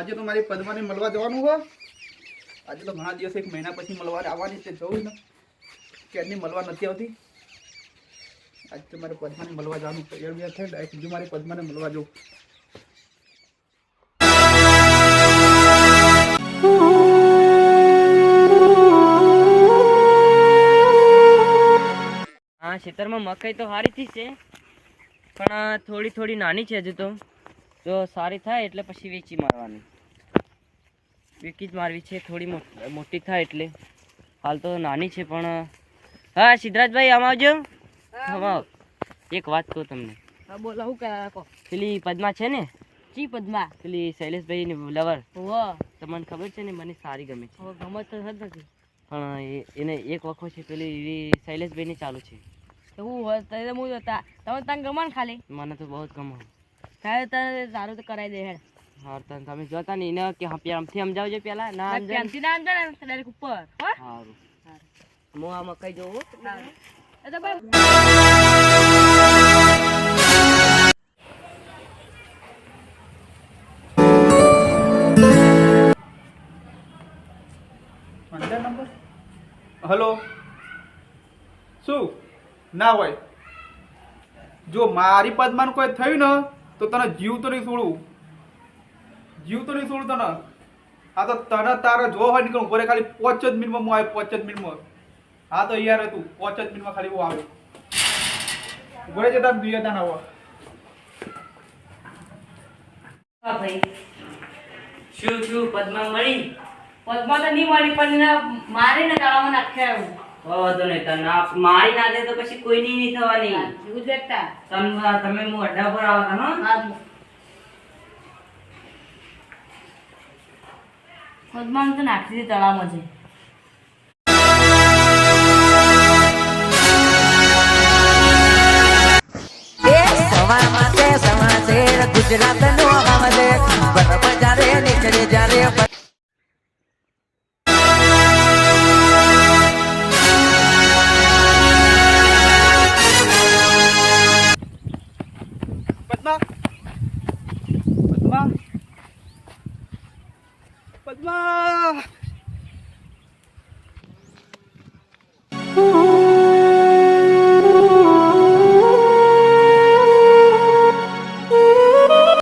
આજે તો મારી પદ્માને મળવા જવાનું હોય. આજે તો ઘણા દિવસ 1 મહિના પછી મળવા આવવાની છે. જવું ને ક્યારની મળવા નથી આવતી. આજે તો મારે પદ્માને મળવા જવાનું તૈયાર બિયાર થઈ ડાયરેક્ટ જો મારી પદ્માને મળવા જવું. હા ખેતરમાં મકાઈ તો સારી થઈ છે પણ થોડી થોડી નાની છે હજુ તો. જો સારી થાય એટલે પછી વેચી મારવાની. વેચી જ મારવી છે થોડી મોટી થાય એટલે. હાલ તો નાની છે પણ હા સિદ્ધરાજભાઈ આમ આવજો. હા એક વાત કહું તમને. હા બોલો શું કહો. પેલી પદ્મા છે ને ચી પદ્મા પેલી શૈલેષભાઈ ની લવર હોવો તમને ખબર છે ને મને સારી ગમે છે. હવે ગમત તો નથી પણ એને એક વખો છે પેલી એવી શૈલેષભાઈ ની ચાલુ છે. એવું હોય તો હું હતા તમે તને ગમણ ખાલી મને તો બહુ જ ગમે. તારે તને સારું તો કરાવી દે હેડ. હા તમે જોતા ને એને કે આમથી સમજાવજો પેલા ના પેન્સી ના સમજાય ને ડાયરેક્ટ ઉપર હો સારું હું આ મકાઈ જોઉં. એ તો ભાઈ હલો શું ના હોય. જો મારી પદ્માનું કોઈ થયું ને તો તને જીવ તો નહીં છોડું. જીવ તો નહીં છોડું તને. હા તો તને તારે જો હોય નીકળ ઉભો રહે ખાલી 5 જ મિનિટમાં હું આવ્યો. 5 જ મિનિટમાં. હા તો યાર તું 5 જ મિનિટમાં ખાલી હું આવ્યો. ઉભો રહે જતા દુનિયા તાના આવો. હા ભાઈ શું પદ્મા મળી? પદ્મા તો નહીં મળી પણ એને મારીને ગાળામાં નાખ્યા એવું. વાંધો નહીં તને મારી ના દે તો પછી કોઈની નહીં થવાની. એવું જ બેઠા તમે હું અડ્ડા પર આવતા હા. હા પદ્માને તો નાખી દીધી તળાવમાં છે. ગુજરાતનો આવાજે બરાબર જારે નીકળે જારે પદ્મા પદ્મા પદ્મા